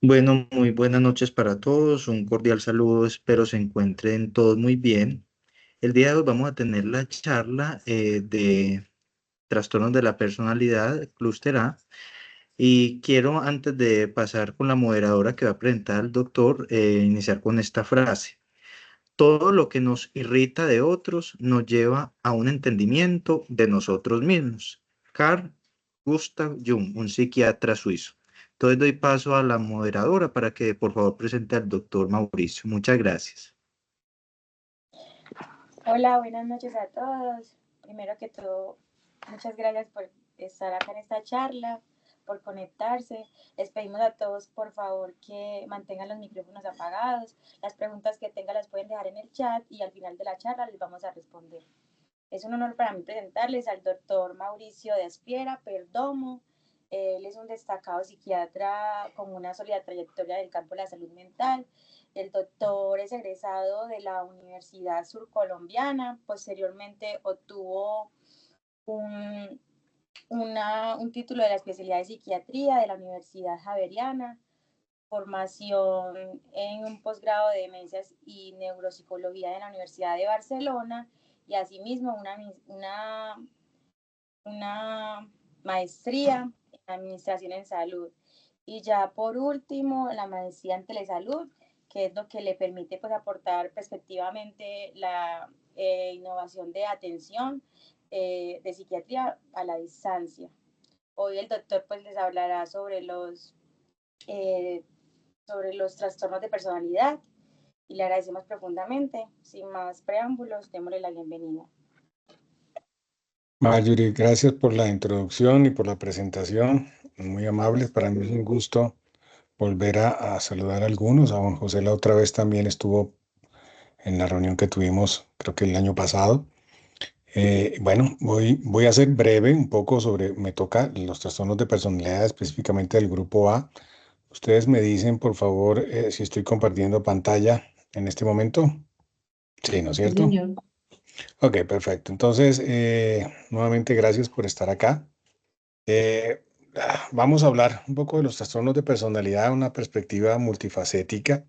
Bueno, muy buenas noches para todos. Un cordial saludo. Espero se encuentren todos muy bien. El día de hoy vamos a tener la charla de trastornos de la personalidad, clúster A. Y quiero, antes de pasar con la moderadora que va a presentar al doctor, iniciar con esta frase. Todo lo que nos irrita de otros nos lleva a un entendimiento de nosotros mismos. Carl Gustav Jung, un psiquiatra suizo. Entonces doy paso a la moderadora para que por favor presente al doctor Mauricio. Muchas gracias. Hola, buenas noches a todos. Primero que todo, muchas gracias por estar acá en esta charla, por conectarse. Les pedimos a todos, por favor, que mantengan los micrófonos apagados. Las preguntas que tengan las pueden dejar en el chat y al final de la charla les vamos a responder. Es un honor para mí presentarles al doctor Mauricio Despiera Perdomo. Él es un destacado psiquiatra con una sólida trayectoria del campo de la salud mental. El doctor es egresado de la Universidad Surcolombiana. Posteriormente obtuvo un, un título de la especialidad de psiquiatría de la Universidad Javeriana, formación en un posgrado de demencias y neuropsicología de la Universidad de Barcelona y asimismo una maestría en administración en salud. Y ya por último, la maestría en telesalud, que es lo que le permite pues, aportar perspectivamente la innovación de atención de psiquiatría a la distancia. Hoy el doctor pues les hablará eh, sobre los trastornos de personalidad y le agradecemos profundamente. Sin más preámbulos, démosle la bienvenida. Marjorie, gracias por la introducción y por la presentación. Muy amables. Para mí es un gusto volver a saludar a algunos. A don José la otra vez también estuvo en la reunión que tuvimos, creo que el año pasado. Bueno, voy a ser breve un poco sobre, me toca los trastornos de personalidad, específicamente del grupo A. Ustedes me dicen, por favor, si estoy compartiendo pantalla en este momento. Sí, ¿no es Sí, cierto? señor. Ok, perfecto. Entonces, nuevamente gracias por estar acá. Vamos a hablar un poco de los trastornos de personalidad, una perspectiva multifacética.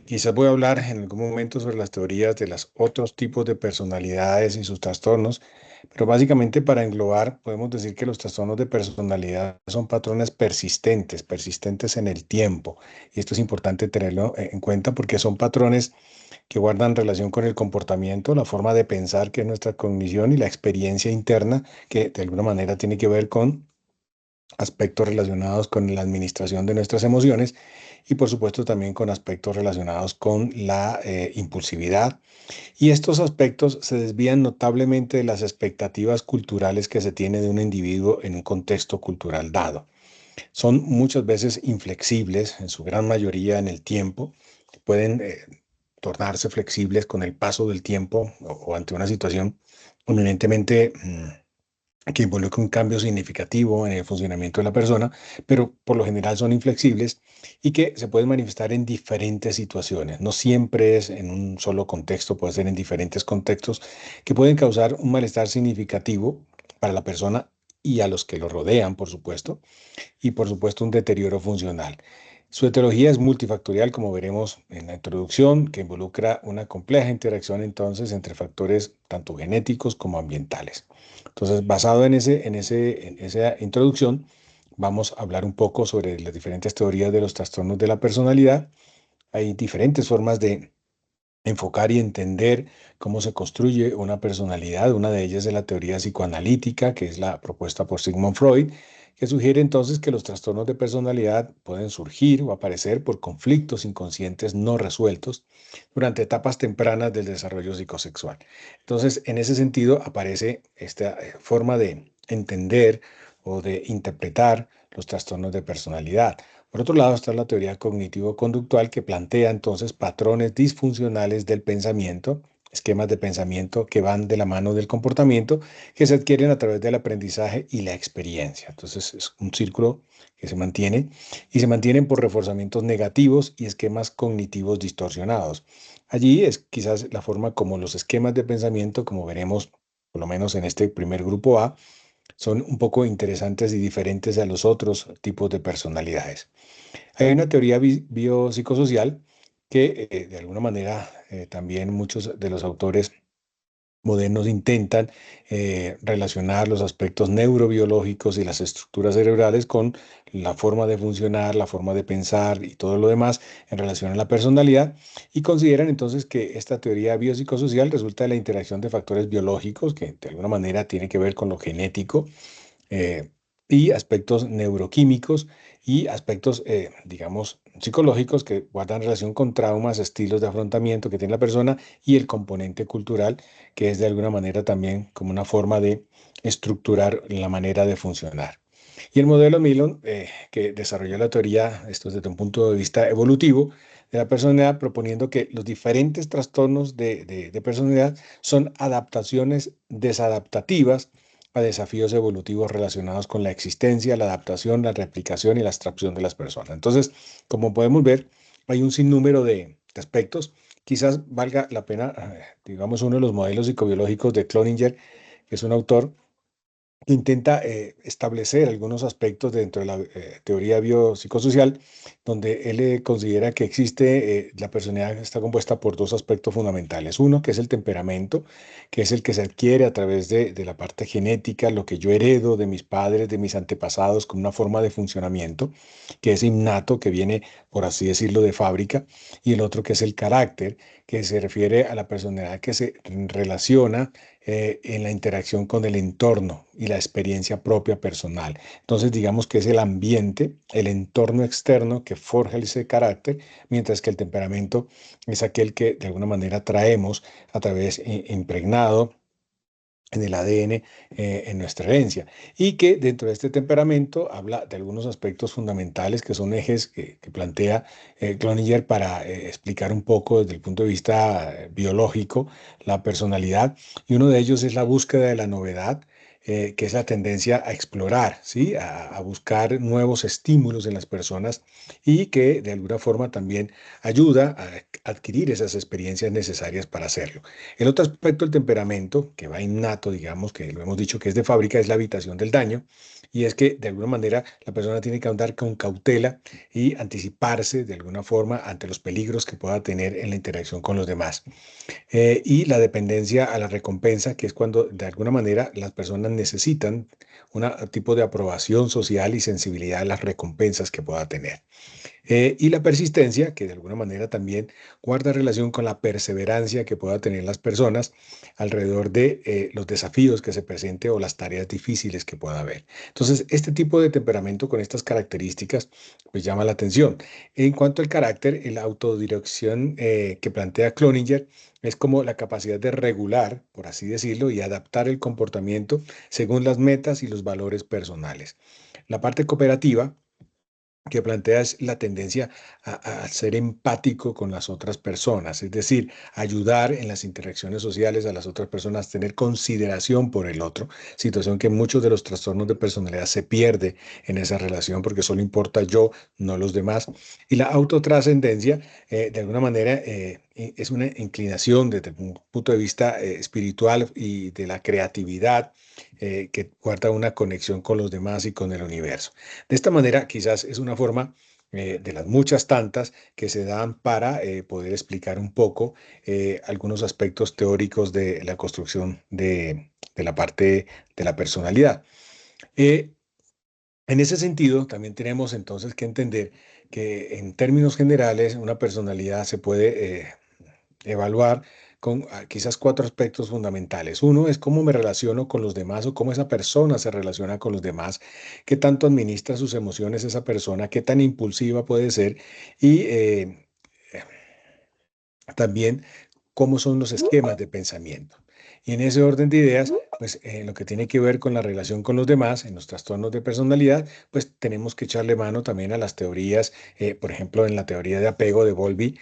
Quizás voy a hablar en algún momento sobre las teorías de los otros tipos de personalidades y sus trastornos, pero básicamente para englobar podemos decir que los trastornos de personalidad son patrones persistentes, persistentes en el tiempo. Y esto es importante tenerlo en cuenta porque son patrones que guardan relación con el comportamiento, la forma de pensar que es nuestra cognición y la experiencia interna que de alguna manera tiene que ver con aspectos relacionados con la administración de nuestras emociones y por supuesto también con aspectos relacionados con la impulsividad. Y estos aspectos se desvían notablemente de las expectativas culturales que se tiene de un individuo en un contexto cultural dado. Son muchas veces inflexibles, en su gran mayoría en el tiempo, pueden tornarse flexibles con el paso del tiempo o ante una situación eminentemente que involucra un cambio significativo en el funcionamiento de la persona, pero por lo general son inflexibles y que se pueden manifestar en diferentes situaciones. No siempre es en un solo contexto, puede ser en diferentes contextos que pueden causar un malestar significativo para la persona y a los que lo rodean, por supuesto, y por supuesto un deterioro funcional. Su etiología es multifactorial, como veremos en la introducción, que involucra una compleja interacción entonces entre factores tanto genéticos como ambientales. Entonces, basado en esa introducción, vamos a hablar un poco sobre las diferentes teorías de los trastornos de la personalidad. Hay diferentes formas de enfocar y entender cómo se construye una personalidad. Una de ellas es la teoría psicoanalítica, que es la propuesta por Sigmund Freud, que sugiere entonces que los trastornos de personalidad pueden surgir o aparecer por conflictos inconscientes no resueltos durante etapas tempranas del desarrollo psicosexual. Entonces, en ese sentido, aparece esta forma de entender o de interpretar los trastornos de personalidad. Por otro lado está la teoría cognitivo-conductual que plantea entonces patrones disfuncionales del pensamiento, esquemas de pensamiento que van de la mano del comportamiento, que se adquieren a través del aprendizaje y la experiencia. Entonces es un círculo que se mantiene y se mantienen por reforzamientos negativos y esquemas cognitivos distorsionados. Allí es quizás la forma como los esquemas de pensamiento, como veremos por lo menos en este primer grupo A, son un poco interesantes y diferentes a los otros tipos de personalidades. Hay una teoría biopsicosocial que de alguna manera también muchos de los autores modernos intentan relacionar los aspectos neurobiológicos y las estructuras cerebrales con la forma de funcionar, la forma de pensar y todo lo demás en relación a la personalidad, y consideran entonces que esta teoría biopsicosocial resulta de la interacción de factores biológicos que de alguna manera tiene que ver con lo genético, eh, y aspectos neuroquímicos y aspectos, digamos, psicológicos que guardan relación con traumas, estilos de afrontamiento que tiene la persona, y el componente cultural, que es de alguna manera también como una forma de estructurar la manera de funcionar. Y el modelo Milon, que desarrolló la teoría, esto desde un punto de vista evolutivo, de la personalidad, proponiendo que los diferentes trastornos de personalidad son adaptaciones desadaptativas a desafíos evolutivos relacionados con la existencia, la adaptación, la replicación y la abstracción de las personas. Entonces, como podemos ver, hay un sinnúmero de aspectos. Quizás valga la pena, digamos, uno de los modelos psicobiológicos de Cloninger, que es un autor intenta establecer algunos aspectos dentro de la teoría biopsicosocial, donde él considera que existe, la personalidad está compuesta por dos aspectos fundamentales. Uno, que es el temperamento, que es el que se adquiere a través de la parte genética, lo que yo heredo de mis padres, de mis antepasados, como una forma de funcionamiento, que es innato, que viene, por así decirlo, de fábrica. Y el otro, que es el carácter, que se refiere a la personalidad que se relaciona en la interacción con el entorno y la experiencia propia personal. Entonces, digamos que es el ambiente, el entorno externo que forja ese carácter, mientras que el temperamento es aquel que de alguna manera traemos a través, impregnado en el ADN, en nuestra herencia, y que dentro de este temperamento habla de algunos aspectos fundamentales que son ejes que plantea Cloninger para explicar un poco desde el punto de vista biológico la personalidad, y uno de ellos es la búsqueda de la novedad, que es la tendencia a explorar, ¿sí? A buscar nuevos estímulos en las personas, y que de alguna forma también ayuda a adquirir esas experiencias necesarias para hacerlo. El otro aspecto del temperamento, que va innato, digamos, que lo hemos dicho que es de fábrica, es la evitación del daño. Y es que de alguna manera la persona tiene que andar con cautela y anticiparse de alguna forma ante los peligros que pueda tener en la interacción con los demás. Y la dependencia a la recompensa, que es cuando de alguna manera las personas necesitan un tipo de aprobación social y sensibilidad a las recompensas que pueda tener. Y la persistencia, que de alguna manera también guarda relación con la perseverancia que pueda tener las personas alrededor de los desafíos que se presenten o las tareas difíciles que pueda haber. Entonces, este tipo de temperamento con estas características pues llama la atención. En cuanto al carácter, la autodirección que plantea Cloninger es como la capacidad de regular, por así decirlo, y adaptar el comportamiento según las metas y los valores personales. La parte cooperativa que plantea es la tendencia a ser empático con las otras personas, es decir, ayudar en las interacciones sociales a las otras personas, tener consideración por el otro, situación que muchos de los trastornos de personalidad se pierde en esa relación porque solo importa yo, no los demás. Y la autotrascendencia, de alguna manera, es una inclinación desde un punto de vista espiritual y de la creatividad, que guarda una conexión con los demás y con el universo. De esta manera, quizás es una forma de las muchas tantas que se dan para poder explicar un poco algunos aspectos teóricos de la construcción de la parte de la personalidad. Eh, en ese sentido, también tenemos entonces que entender que en términos generales una personalidad se puede evaluar con quizás cuatro aspectos fundamentales. Uno es cómo me relaciono con los demás o cómo esa persona se relaciona con los demás, qué tanto administra sus emociones esa persona, qué tan impulsiva puede ser, y también cómo son los esquemas de pensamiento. Y en ese orden de ideas, pues lo que tiene que ver con la relación con los demás, en los trastornos de personalidad, pues tenemos que echarle mano también a las teorías, por ejemplo, en la teoría de apego de Bowlby,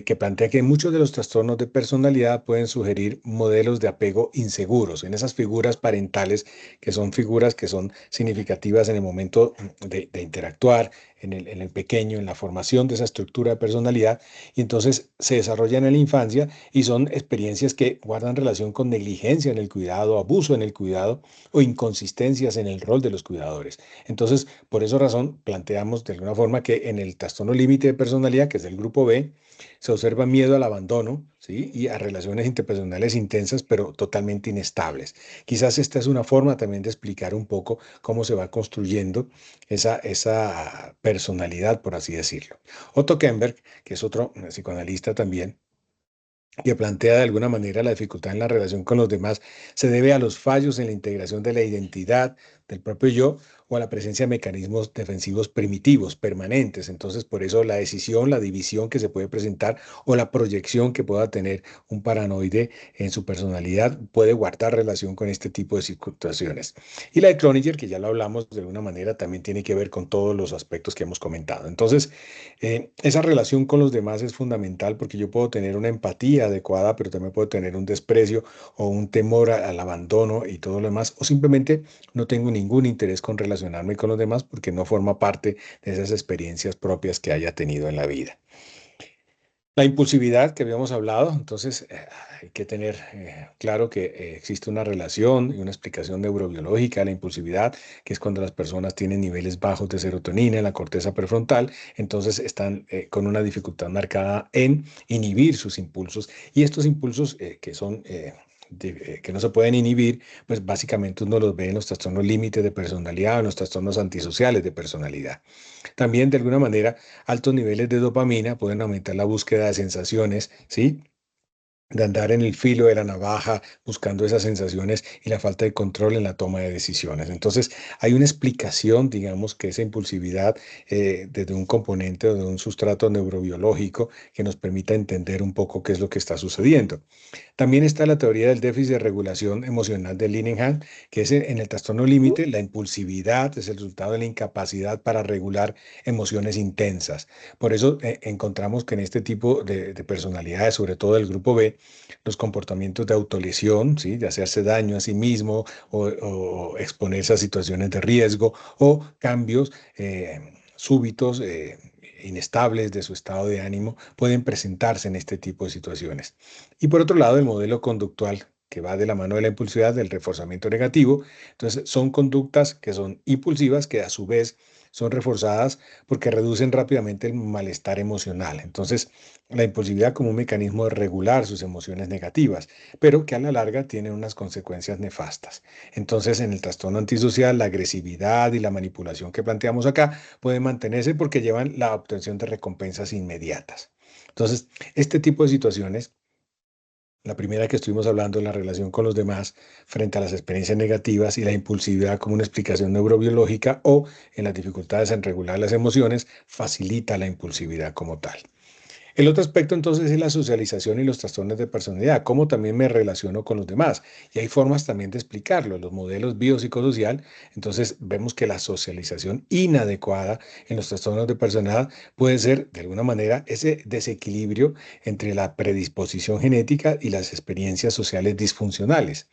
que plantea que muchos de los trastornos de personalidad pueden sugerir modelos de apego inseguros, en esas figuras parentales, que son figuras que son significativas en el momento de interactuar, en el pequeño, en la formación de esa estructura de personalidad, y entonces se desarrollan en la infancia y son experiencias que guardan relación con negligencia en el cuidado, abuso en el cuidado o inconsistencias en el rol de los cuidadores. Entonces, por esa razón, planteamos de alguna forma que en el trastorno límite de personalidad, que es el grupo B, se observa miedo al abandono, ¿sí? Y a relaciones interpersonales intensas, pero totalmente inestables. Quizás esta es una forma también de explicar un poco cómo se va construyendo esa personalidad, por así decirlo. Otto Kemberg, que es otro psicoanalista también, que plantea de alguna manera la dificultad en la relación con los demás, se debe a los fallos en la integración de la identidad del propio yo o a la presencia de mecanismos defensivos primitivos, permanentes. Entonces, por eso la decisión, la división que se puede presentar o la proyección que pueda tener un paranoide en su personalidad puede guardar relación con este tipo de situaciones. Y la de Cloninger, que ya lo hablamos de alguna manera, también tiene que ver con todos los aspectos que hemos comentado. Entonces, esa relación con los demás es fundamental porque yo puedo tener una empatía adecuada, pero también puedo tener un desprecio o un temor al abandono y todo lo demás, o simplemente no tengo ningún interés con relacionarme con los demás porque no forma parte de esas experiencias propias que haya tenido en la vida. La impulsividad que habíamos hablado, entonces hay que tener claro que existe una relación y una explicación neurobiológica de la impulsividad, que es cuando las personas tienen niveles bajos de serotonina en la corteza prefrontal, entonces están con una dificultad marcada en inhibir sus impulsos y estos impulsos que son que no se pueden inhibir, pues básicamente uno los ve en los trastornos límites de personalidad, en los trastornos antisociales de personalidad. También, de alguna manera, altos niveles de dopamina pueden aumentar la búsqueda de sensaciones, ¿sí? De andar en el filo de la navaja buscando esas sensaciones y la falta de control en la toma de decisiones. Entonces, hay una explicación, digamos, que esa impulsividad desde un componente o de un sustrato neurobiológico que nos permita entender un poco qué es lo que está sucediendo. También está la teoría del déficit de regulación emocional de Linehan, que es en el trastorno límite, la impulsividad es el resultado de la incapacidad para regular emociones intensas. Por eso encontramos que en este tipo de personalidades, sobre todo del grupo B, los comportamientos de autolesión, ¿sí? De hacerse daño a sí mismo o exponerse a situaciones de riesgo o cambios súbitos, inestables de su estado de ánimo, pueden presentarse en este tipo de situaciones. Y por otro lado, el modelo conductual que va de la mano de la impulsividad, del reforzamiento negativo. Entonces, son conductas que son impulsivas, que a su vez son reforzadas porque reducen rápidamente el malestar emocional. Entonces, la impulsividad como un mecanismo de regular sus emociones negativas, pero que a la larga tienen unas consecuencias nefastas. Entonces, en el trastorno antisocial, la agresividad y la manipulación que planteamos acá pueden mantenerse porque llevan la obtención de recompensas inmediatas. Entonces, este tipo de situaciones, la primera que estuvimos hablando en la relación con los demás frente a las experiencias negativas y la impulsividad como una explicación neurobiológica o en las dificultades en regular las emociones, facilita la impulsividad como tal. El otro aspecto entonces es la socialización y los trastornos de personalidad, cómo también me relaciono con los demás. Y hay formas también de explicarlo, los modelos biopsicosocial. Entonces vemos que la socialización inadecuada en los trastornos de personalidad puede ser de alguna manera ese desequilibrio entre la predisposición genética y las experiencias sociales disfuncionales.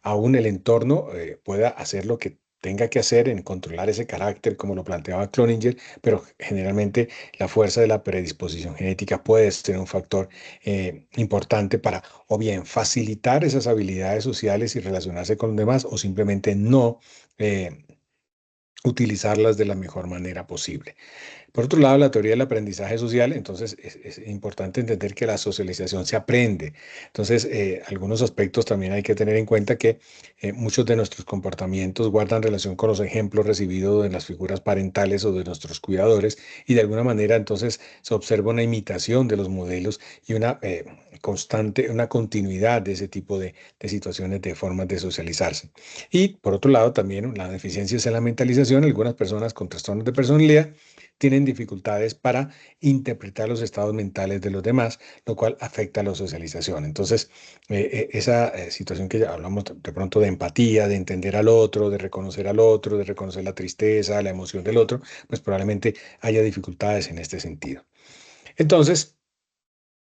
Aún el entorno pueda hacer lo que tenga que hacer en controlar ese carácter, como lo planteaba Cloninger, pero generalmente la fuerza de la predisposición genética puede ser un factor importante para o bien facilitar esas habilidades sociales y relacionarse con los demás o simplemente no utilizarlas de la mejor manera posible. Por otro lado, la teoría del aprendizaje social, entonces es importante entender que la socialización se aprende. Entonces, algunos aspectos también hay que tener en cuenta que muchos de nuestros comportamientos guardan relación con los ejemplos recibidos de las figuras parentales o de nuestros cuidadores y de alguna manera entonces se observa una imitación de los modelos y una constante, una continuidad de ese tipo de situaciones, de formas de socializarse. Y por otro lado, también la deficiencia en la mentalización, algunas personas con trastornos de personalidad tienen dificultades para interpretar los estados mentales de los demás, lo cual afecta a la socialización. Entonces, esa situación que ya hablamos de pronto de empatía, de entender al otro, de reconocer la tristeza, la emoción del otro, pues probablemente haya dificultades en este sentido. Entonces,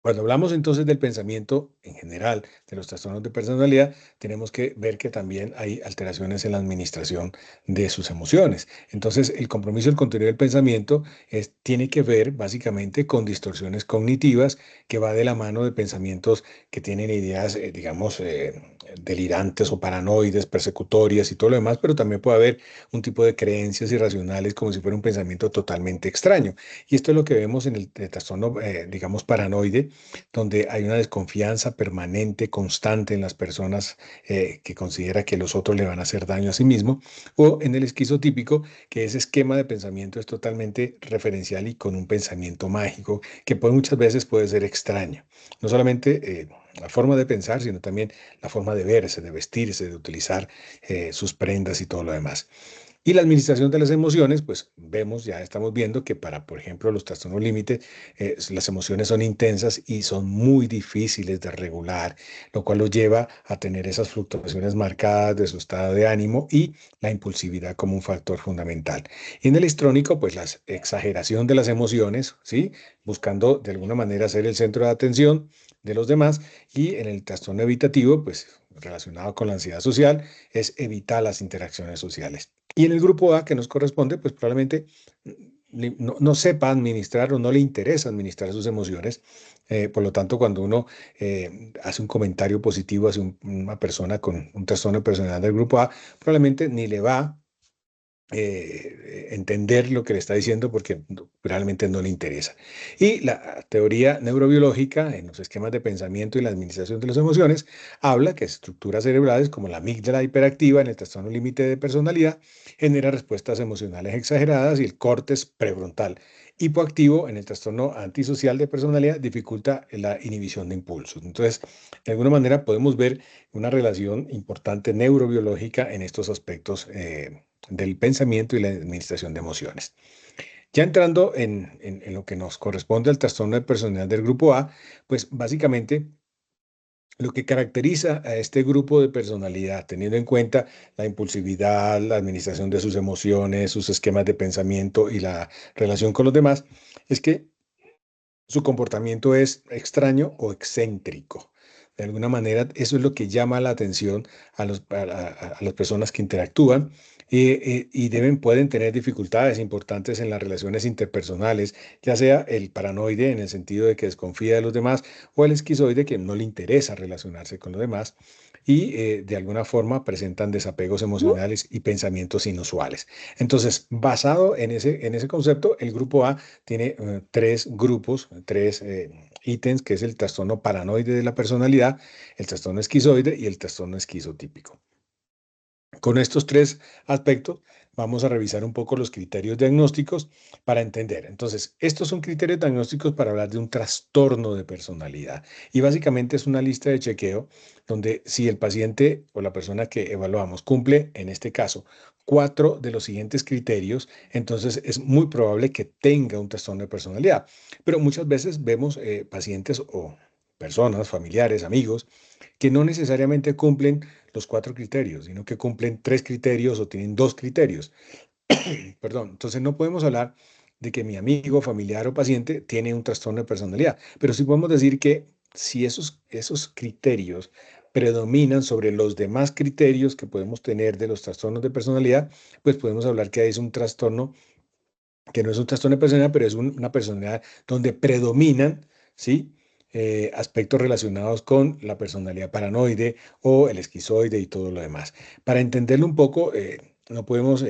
Cuando hablamos entonces del pensamiento en general, de los trastornos de personalidad, tenemos que ver que también hay alteraciones en la administración de sus emociones. Entonces, el compromiso del contenido del pensamiento tiene que ver básicamente con distorsiones cognitivas que va de la mano de pensamientos que tienen ideas, digamos, delirantes o paranoides, persecutorias y todo lo demás, pero también puede haber un tipo de creencias irracionales como si fuera un pensamiento totalmente extraño. Y esto es lo que vemos en el trastorno, digamos, paranoide, donde hay una desconfianza permanente, constante en las personas que considera que los otros le van a hacer daño a sí mismo, o en el esquizotípico, que ese esquema de pensamiento es totalmente referencial y con un pensamiento mágico, que muchas veces puede ser extraño. No solamente la forma de pensar, sino también la forma de verse, de vestirse, de utilizar sus prendas y todo lo demás. Y la administración de las emociones, pues vemos, ya estamos viendo que para, por ejemplo, los trastornos límite, las emociones son intensas y son muy difíciles de regular, lo cual los lleva a tener esas fluctuaciones marcadas de su estado de ánimo y la impulsividad como un factor fundamental. Y en el histrónico, pues la exageración de las emociones, ¿sí? Buscando de alguna manera ser el centro de atención de los demás. Y en el trastorno evitativo, pues relacionado con la ansiedad social, es evitar las interacciones sociales. Y en el grupo A que nos corresponde, pues probablemente no sepa administrar o no le interesa administrar sus emociones. Por lo tanto, cuando uno hace un comentario positivo hacia una persona con un trastorno de personalidad del grupo A, probablemente ni le va entender lo que le está diciendo porque realmente no le interesa. Y la teoría neurobiológica en los esquemas de pensamiento y la administración de las emociones habla que estructuras cerebrales como la amígdala hiperactiva en el trastorno límite de personalidad genera respuestas emocionales exageradas y el córtex prefrontal hipoactivo en el trastorno antisocial de personalidad dificulta la inhibición de impulsos. Entonces, de alguna manera podemos ver una relación importante neurobiológica en estos aspectos del pensamiento y la administración de emociones. Ya entrando en lo que nos corresponde al trastorno de personalidad del grupo A, pues básicamente lo que caracteriza a este grupo de personalidad, teniendo en cuenta la impulsividad, la administración de sus emociones, sus esquemas de pensamiento y la relación con los demás, es que su comportamiento es extraño o excéntrico. De alguna manera, eso es lo que llama la atención a las personas que interactúan y pueden tener dificultades importantes en las relaciones interpersonales, ya sea el paranoide en el sentido de que desconfía de los demás o el esquizoide que no le interesa relacionarse con los demás y de alguna forma presentan desapegos emocionales y pensamientos inusuales. Entonces, basado en ese concepto, el grupo A tiene tres grupos, tres ítems, que es el trastorno paranoide de la personalidad, el trastorno esquizoide y el trastorno esquizotípico. Con estos tres aspectos vamos a revisar un poco los criterios diagnósticos para entender. Entonces, estos son criterios diagnósticos para hablar de un trastorno de personalidad y básicamente es una lista de chequeo donde si el paciente o la persona que evaluamos cumple, en este caso, cuatro de los siguientes criterios, entonces es muy probable que tenga un trastorno de personalidad. Pero muchas veces vemos pacientes o personas, familiares, amigos, que no necesariamente cumplen los cuatro criterios, sino que cumplen tres criterios o tienen dos criterios. Perdón, entonces no podemos hablar de que mi amigo, familiar o paciente tiene un trastorno de personalidad, pero sí podemos decir que si esos criterios predominan sobre los demás criterios que podemos tener de los trastornos de personalidad, pues podemos hablar que es un trastorno que no es un trastorno de personalidad, pero es una personalidad donde predominan, ¿sí? Aspectos relacionados con la personalidad paranoide o el esquizoide y todo lo demás. Para entenderlo un poco, no podemos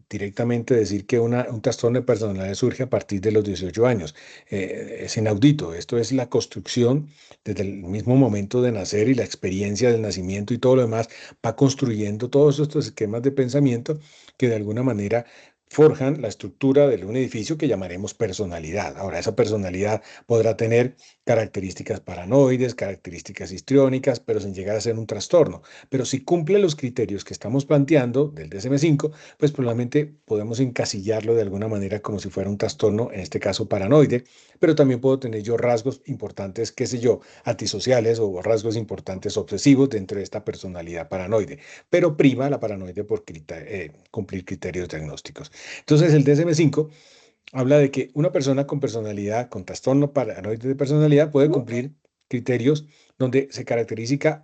directamente decir que un trastorno de personalidad surge a partir de los 18 años. Es inaudito. Esto es la construcción desde el mismo momento de nacer y la experiencia del nacimiento y todo lo demás va construyendo todos estos esquemas de pensamiento que de alguna manera forjan la estructura de un edificio que llamaremos personalidad. Ahora, esa personalidad podrá tener características paranoides, características histriónicas, pero sin llegar a ser un trastorno. Pero si cumple los criterios que estamos planteando del DSM-5, pues probablemente podemos encasillarlo de alguna manera como si fuera un trastorno, en este caso paranoide, pero también puedo tener yo rasgos importantes, qué sé yo, antisociales o rasgos importantes obsesivos dentro de esta personalidad paranoide, pero prima la paranoide por cumplir criterios diagnósticos. Entonces, el DSM-5 habla de que una persona con personalidad, con trastorno paranoide de personalidad, puede cumplir criterios donde se caracteriza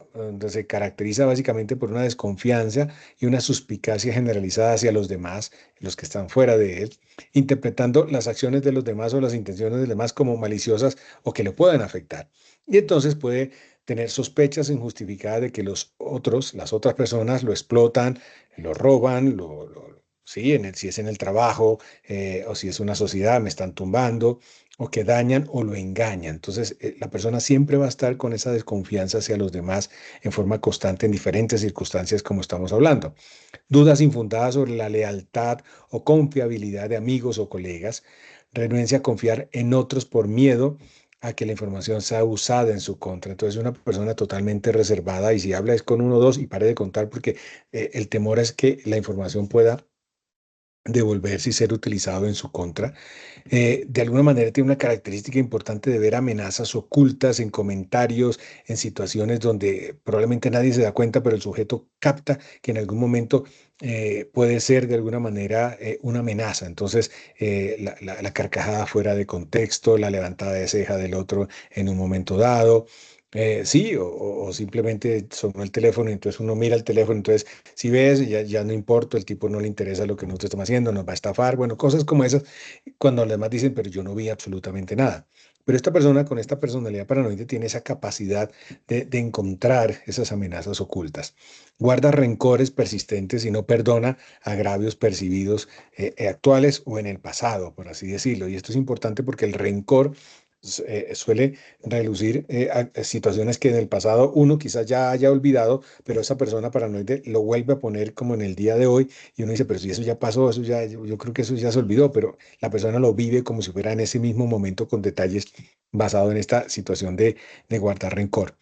básicamente por una desconfianza y una suspicacia generalizada hacia los demás, los que están fuera de él, interpretando las acciones de los demás o las intenciones de los demás como maliciosas o que le pueden afectar. Y entonces puede tener sospechas injustificadas de que los otros, las otras personas lo explotan, lo roban, sí, si es en el trabajo, o si es una sociedad, me están tumbando, o que dañan o lo engañan. Entonces, la persona siempre va a estar con esa desconfianza hacia los demás en forma constante en diferentes circunstancias como estamos hablando. Dudas infundadas sobre la lealtad o confiabilidad de amigos o colegas, renuencia a confiar en otros por miedo a que la información sea usada en su contra. Entonces, una persona totalmente reservada y si habla es con uno o dos y pare de contar porque el temor es que la información pueda devolverse y ser utilizado en su contra. De alguna manera tiene una característica importante de ver amenazas ocultas en comentarios, en situaciones donde probablemente nadie se da cuenta, pero el sujeto capta que en algún momento puede ser de alguna manera una amenaza. Entonces, la carcajada fuera de contexto, la levantada de ceja del otro en un momento dado. Sí, o simplemente sonó el teléfono y entonces uno mira el teléfono, entonces si ves, ya no importa, el tipo no le interesa lo que nosotros estamos haciendo, nos va a estafar, bueno, cosas como esas cuando los demás dicen, pero yo no vi absolutamente nada. Pero esta persona con esta personalidad paranoide tiene esa capacidad de encontrar esas amenazas ocultas. Guarda rencores persistentes y no perdona agravios percibidos actuales o en el pasado, por así decirlo. Y esto es importante porque el rencor suele relucir a situaciones que en el pasado uno quizás ya haya olvidado, pero esa persona paranoide lo vuelve a poner como en el día de hoy y uno dice, pero si eso ya pasó, eso ya, yo creo que eso ya se olvidó, pero la persona lo vive como si fuera en ese mismo momento con detalles basado en esta situación de guardar rencor.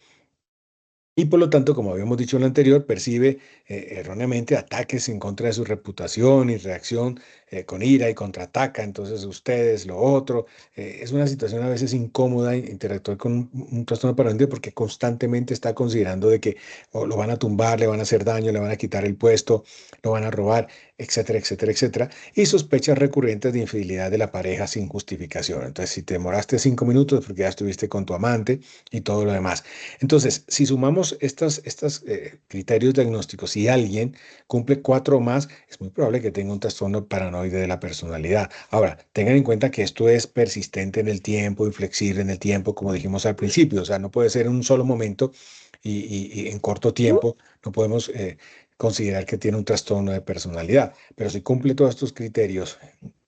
Y por lo tanto, como habíamos dicho en lo anterior, percibe erróneamente ataques en contra de su reputación y reacción con ira y contraataca. Entonces, ustedes, lo otro. Es una situación a veces incómoda interactuar con un trastorno paranoide porque constantemente está considerando de que lo van a tumbar, le van a hacer daño, le van a quitar el puesto, lo van a robar, etcétera, etcétera, etcétera. Y sospechas recurrentes de infidelidad de la pareja sin justificación. Entonces, si te demoraste 5 minutos es porque ya estuviste con tu amante y todo lo demás. Entonces, si sumamos estos criterios diagnósticos y alguien cumple cuatro o más, es muy probable que tenga un trastorno paranoide de la personalidad. Ahora, tengan en cuenta que esto es persistente en el tiempo, inflexible en el tiempo, como dijimos al principio. O sea, no puede ser en un solo momento y en corto tiempo. No podemos considerar que tiene un trastorno de personalidad. Pero si cumple todos estos criterios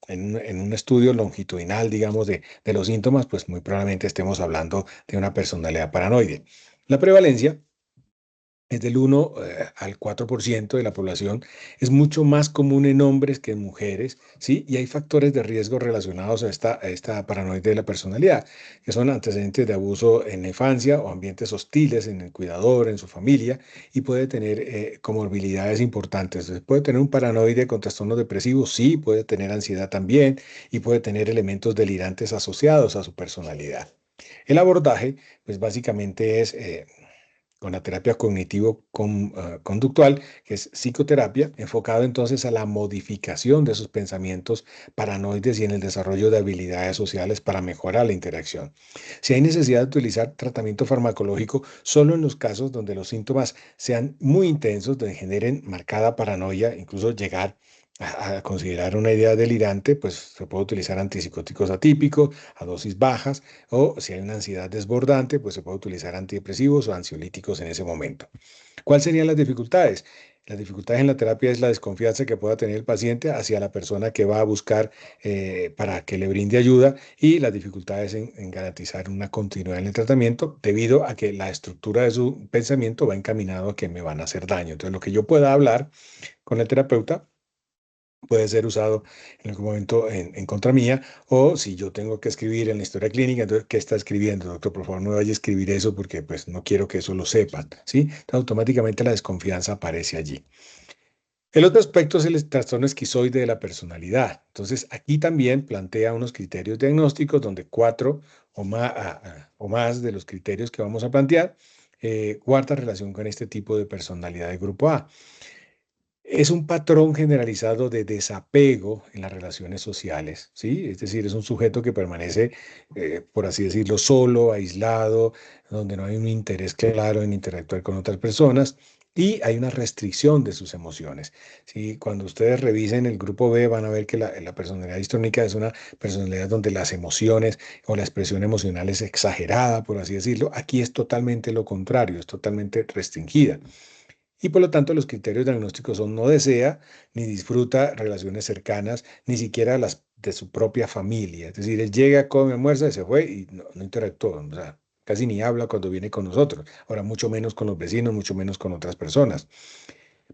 en un estudio longitudinal, digamos, de los síntomas, pues muy probablemente estemos hablando de una personalidad paranoide. La prevalencia es del 1 al 4% de la población, es mucho más común en hombres que en mujeres, ¿sí? Y hay factores de riesgo relacionados a esta paranoide de la personalidad, que son antecedentes de abuso en la infancia o ambientes hostiles en el cuidador, en su familia, y puede tener comorbilidades importantes. Entonces, puede tener un paranoide con trastornos depresivos, sí, puede tener ansiedad también, y puede tener elementos delirantes asociados a su personalidad. El abordaje, pues básicamente es con la terapia cognitivo-conductual, que es psicoterapia, enfocado entonces a la modificación de sus pensamientos paranoides y en el desarrollo de habilidades sociales para mejorar la interacción. Si hay necesidad de utilizar tratamiento farmacológico, solo en los casos donde los síntomas sean muy intensos, donde generen marcada paranoia, incluso llegar a considerar una idea delirante, pues se puede utilizar antipsicóticos atípicos a dosis bajas o si hay una ansiedad desbordante, pues se puede utilizar antidepresivos o ansiolíticos en ese momento. ¿Cuáles serían las dificultades? Las dificultades en la terapia es la desconfianza que pueda tener el paciente hacia la persona que va a buscar para que le brinde ayuda y las dificultades en garantizar una continuidad en el tratamiento debido a que la estructura de su pensamiento va encaminado a que me van a hacer daño. Entonces, lo que yo pueda hablar con el terapeuta puede ser usado en algún momento en contra mía, o si yo tengo que escribir en la historia clínica, entonces, ¿qué está escribiendo, doctor? Por favor, no vaya a escribir eso porque pues no quiero que eso lo sepan, ¿sí? Entonces, automáticamente la desconfianza aparece allí. El otro aspecto es el trastorno esquizoide de la personalidad. Entonces, aquí también plantea unos criterios diagnósticos donde cuatro o más de los criterios que vamos a plantear guarda relación con este tipo de personalidad de grupo A. Es un patrón generalizado de desapego en las relaciones sociales, ¿sí? Es decir, es un sujeto que permanece, por así decirlo, solo, aislado, donde no hay un interés claro en interactuar con otras personas y hay una restricción de sus emociones, ¿sí? Cuando ustedes revisen el grupo B van a ver que la personalidad histónica es una personalidad donde las emociones o la expresión emocional es exagerada, por así decirlo. Aquí es totalmente lo contrario, es totalmente restringida. Y por lo tanto, los criterios diagnósticos son no desea ni disfruta relaciones cercanas, ni siquiera las de su propia familia. Es decir, él llega, come, almuerza y se fue y no interactúa. O sea, casi ni habla cuando viene con nosotros. Ahora, mucho menos con los vecinos, mucho menos con otras personas.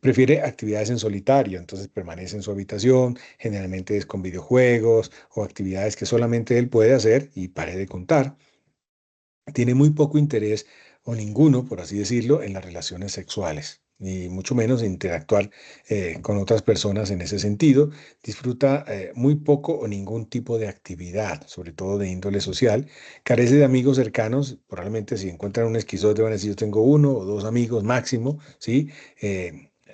Prefiere actividades en solitario, entonces permanece en su habitación, generalmente es con videojuegos o actividades que solamente él puede hacer y pare de contar. Tiene muy poco interés o ninguno, por así decirlo, en las relaciones sexuales, ni mucho menos interactuar con otras personas en ese sentido. Disfruta muy poco o ningún tipo de actividad, sobre todo de índole social. Carece de amigos cercanos. Probablemente si encuentran un esquizoide van a decir yo tengo uno o dos amigos máximo, ¿sí?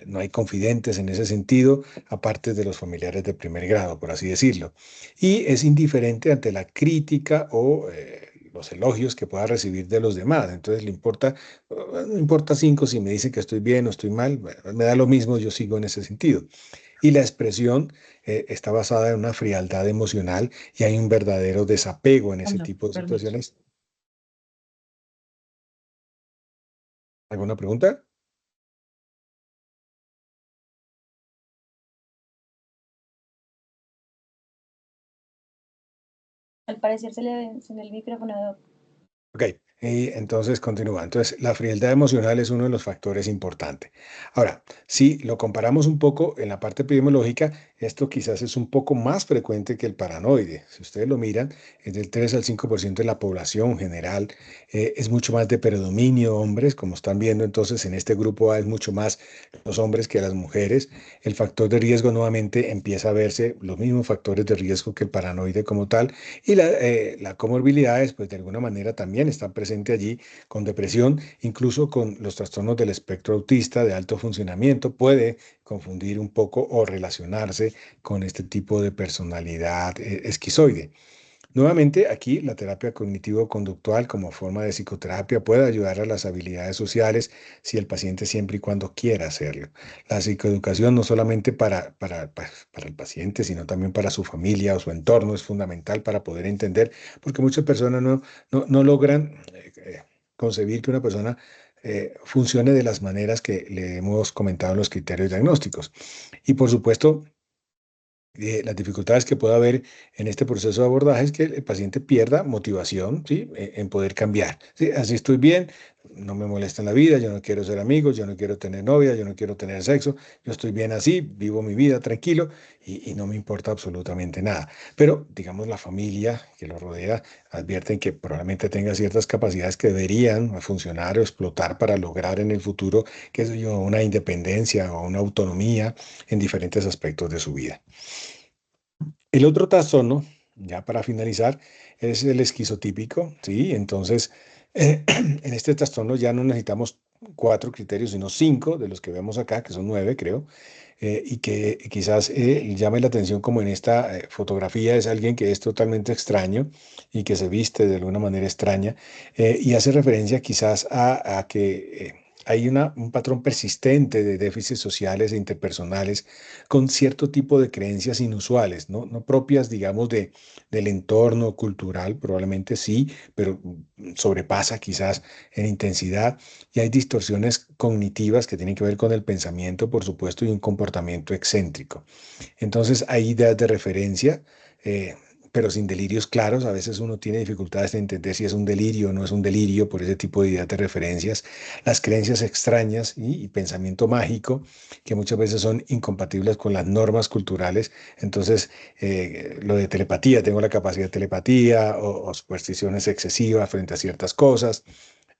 No hay confidentes en ese sentido, aparte de los familiares de primer grado, por así decirlo. Y es indiferente ante la crítica o los elogios que pueda recibir de los demás. Entonces le importa, no importa cinco si me dicen que estoy bien o estoy mal, bueno, me da lo mismo, yo sigo en ese sentido. Y la expresión está basada en una frialdad emocional y hay un verdadero desapego en ese Bueno, tipo de permiso. situaciones. ¿Alguna pregunta? Al parecer se le encendió el micrófono. Ok, y entonces continúa. Entonces, la frialdad emocional es uno de los factores importantes. Ahora, si lo comparamos un poco en la parte epidemiológica, esto quizás es un poco más frecuente que el paranoide. Si ustedes lo miran, es del 3 al 5% de la población general. Es mucho más de predominio hombres, como están viendo. Entonces, en este grupo A es mucho más los hombres que las mujeres. El factor de riesgo nuevamente empieza a verse los mismos factores de riesgo que el paranoide como tal y la comorbilidades, pues de alguna manera también están presentes allí con depresión, incluso con los trastornos del espectro autista de alto funcionamiento, puede confundir un poco o relacionarse con este tipo de personalidad esquizoide. Nuevamente, aquí la terapia cognitivo-conductual como forma de psicoterapia puede ayudar a las habilidades sociales si el paciente siempre y cuando quiera hacerlo. La psicoeducación no solamente para el paciente, sino también para su familia o su entorno es fundamental para poder entender, porque muchas personas no logran concebir que una persona funcione de las maneras que le hemos comentado en los criterios diagnósticos. Y por supuesto, las dificultades que pueda haber en este proceso de abordaje es que el paciente pierda motivación, ¿sí? En poder cambiar. ¿Sí? Así estoy bien, no me molesta en la vida, yo no quiero ser amigo, yo no quiero tener novia, yo no quiero tener sexo, yo estoy bien así, vivo mi vida tranquilo y no me importa absolutamente nada. Pero, digamos, la familia que lo rodea advierten que probablemente tenga ciertas capacidades que deberían funcionar o explotar para lograr en el futuro, qué sé yo, una independencia o una autonomía en diferentes aspectos de su vida. El otro trastorno, ya para finalizar, es el esquizotípico, ¿sí? Entonces, en este trastorno ya no necesitamos cuatro criterios, sino cinco de los que vemos acá, que son nueve, creo, y que quizás llame la atención como en esta fotografía es alguien que es totalmente extraño y que se viste de alguna manera extraña y hace referencia quizás a que hay un patrón persistente de déficits sociales e interpersonales con cierto tipo de creencias inusuales, no propias, digamos, del entorno cultural, probablemente sí, pero sobrepasa quizás en intensidad y hay distorsiones cognitivas que tienen que ver con el pensamiento, por supuesto, y un comportamiento excéntrico. Entonces, hay ideas de referencia, pero sin delirios claros. A veces uno tiene dificultades de entender si es un delirio o no es un delirio por ese tipo de ideas de referencias. Las creencias extrañas y pensamiento mágico, que muchas veces son incompatibles con las normas culturales. Entonces, lo de telepatía, tengo la capacidad de telepatía o supersticiones excesivas frente a ciertas cosas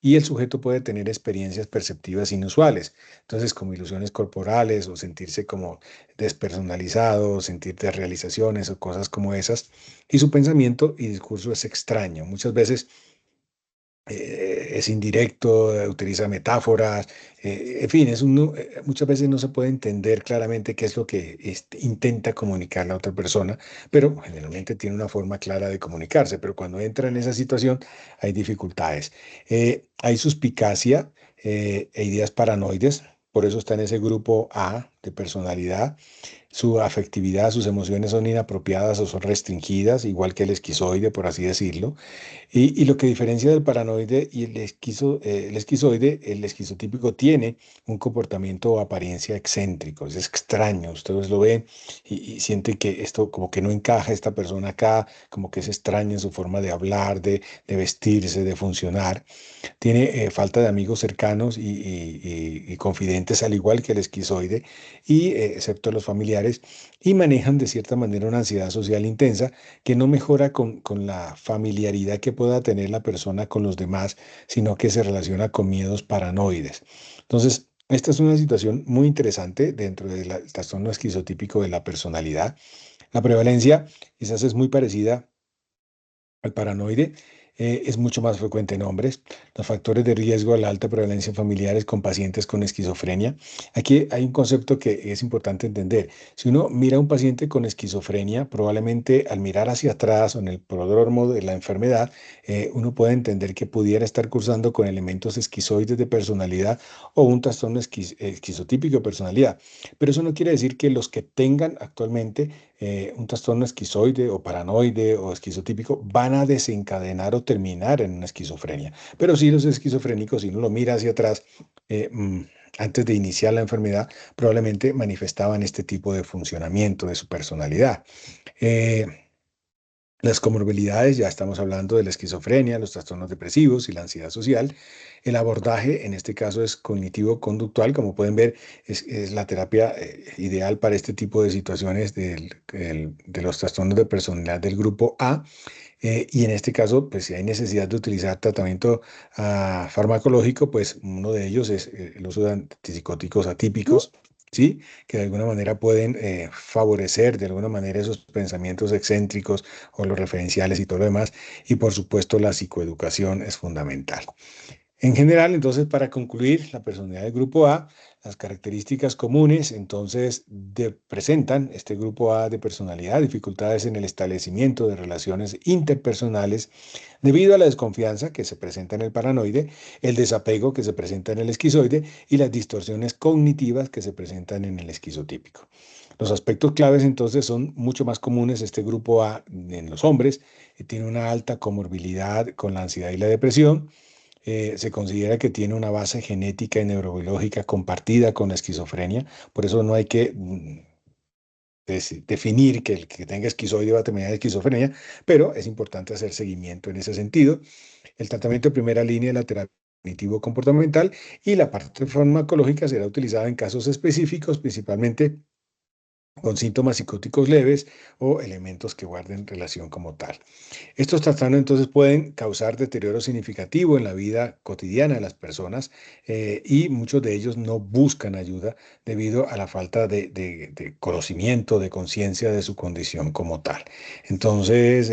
y el sujeto puede tener experiencias perceptivas inusuales, entonces como ilusiones corporales o sentirse como despersonalizado, sentir desrealizaciones o cosas como esas, y su pensamiento y discurso es extraño. Muchas veces es indirecto, utiliza metáforas, en fin, muchas veces no se puede entender claramente qué es lo que intenta comunicar la otra persona, pero generalmente tiene una forma clara de comunicarse, pero cuando entra en esa situación hay dificultades. Hay suspicacia e ideas paranoides, por eso está en ese grupo A de personalidad. Su afectividad, sus emociones son inapropiadas o son restringidas, igual que el esquizoide, por así decirlo. Y lo que diferencia del paranoide y el esquizoide, el esquizotípico tiene un comportamiento o apariencia excéntrico, es extraño, ustedes lo ven y sienten que esto como que no encaja esta persona acá, como que es extraña en su forma de hablar, de vestirse, de funcionar. Tiene falta de amigos cercanos y confidentes, al igual que el esquizoide, excepto los familiares, y manejan de cierta manera una ansiedad social intensa que no mejora con la familiaridad que pueda tener la persona con los demás, sino que se relaciona con miedos paranoides. Entonces, esta es una situación muy interesante dentro del trastorno esquizotípico de la personalidad. La prevalencia quizás es muy parecida al paranoide. Es mucho más frecuente en hombres. Los factores de riesgo a la alta prevalencia familiares con pacientes con esquizofrenia. Aquí hay un concepto que es importante entender. Si uno mira a un paciente con esquizofrenia, probablemente al mirar hacia atrás o en el prodromo de la enfermedad, uno puede entender que pudiera estar cursando con elementos esquizoides de personalidad o un trastorno esquizotípico de personalidad. Pero eso no quiere decir que los que tengan actualmente un trastorno esquizoide o paranoide o esquizotípico van a desencadenar o terminar en una esquizofrenia. Pero sí los esquizofrénicos, si uno lo mira hacia atrás, eh, mm, antes de iniciar la enfermedad, probablemente manifestaban este tipo de funcionamiento de su personalidad. Eh, las comorbilidades, ya estamos hablando de la esquizofrenia, los trastornos depresivos y la ansiedad social. El abordaje, en este caso, es cognitivo-conductual. Como pueden ver, es la terapia ideal para este tipo de situaciones de los trastornos de personalidad del grupo A. Y en este caso, pues si hay necesidad de utilizar tratamiento farmacológico, pues uno de ellos es el uso de antipsicóticos atípicos, ¿sí? Que de alguna manera pueden favorecer de alguna manera esos pensamientos excéntricos o los referenciales y todo lo demás. Y por supuesto, la psicoeducación es fundamental. En general, entonces, para concluir, la personalidad del grupo A, las características comunes, entonces, presentan este grupo A de personalidad, dificultades en el establecimiento de relaciones interpersonales debido a la desconfianza que se presenta en el paranoide, el desapego que se presenta en el esquizoide y las distorsiones cognitivas que se presentan en el esquizotípico. Los aspectos claves entonces son mucho más comunes. Este grupo A en los hombres tiene una alta comorbilidad con la ansiedad y la depresión. Se considera que tiene una base genética y neurobiológica compartida con la esquizofrenia, por eso no hay que definir que el que tenga esquizoide va a terminar en esquizofrenia, pero es importante hacer seguimiento en ese sentido. El tratamiento de primera línea es la terapia cognitivo-comportamental y la parte farmacológica será utilizada en casos específicos, principalmente con síntomas psicóticos leves o elementos que guarden relación como tal. Estos trastornos entonces pueden causar deterioro significativo en la vida cotidiana de las personas y muchos de ellos no buscan ayuda debido a la falta de conocimiento, de conciencia de su condición como tal. Entonces,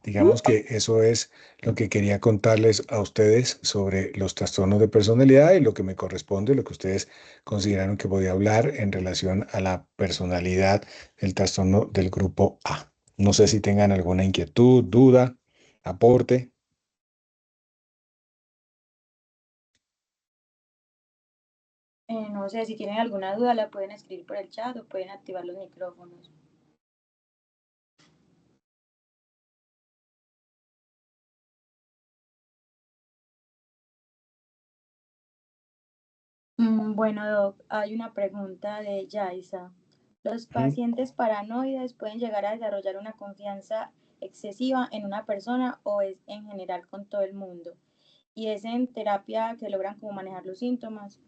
digamos que eso es lo que quería contarles a ustedes sobre los trastornos de personalidad y lo que me corresponde, lo que ustedes consideraron que podía hablar en relación a la personalidad del trastorno del grupo A. No sé si tengan alguna inquietud, duda, aporte. No sé, si tienen alguna duda la pueden escribir por el chat o pueden activar los micrófonos. Bueno, Doc, hay una pregunta de Yaisa. ¿Los Ujú. pacientes paranoides pueden llegar a desarrollar una confianza excesiva en una persona o es en general con todo el mundo? ¿Y es en terapia que logran como manejar los síntomas?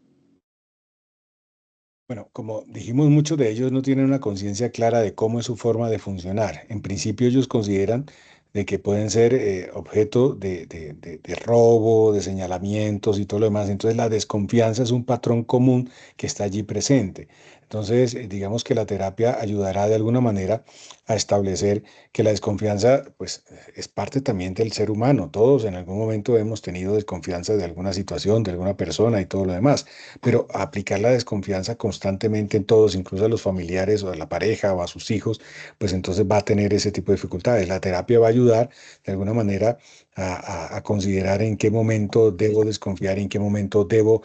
Bueno, como dijimos, muchos de ellos no tienen una conciencia clara de cómo es su forma de funcionar. En principio, ellos consideran de que pueden ser objeto de robo, de señalamientos y todo lo demás. Entonces, la desconfianza es un patrón común que está allí presente. Entonces, digamos que la terapia ayudará de alguna manera a establecer que la desconfianza, pues, es parte también del ser humano. Todos en algún momento hemos tenido desconfianza de alguna situación, de alguna persona y todo lo demás, pero aplicar la desconfianza constantemente en todos, incluso a los familiares o a la pareja o a sus hijos, pues entonces va a tener ese tipo de dificultades. La terapia va a ayudar de alguna manera a considerar en qué momento debo desconfiar y en qué momento debo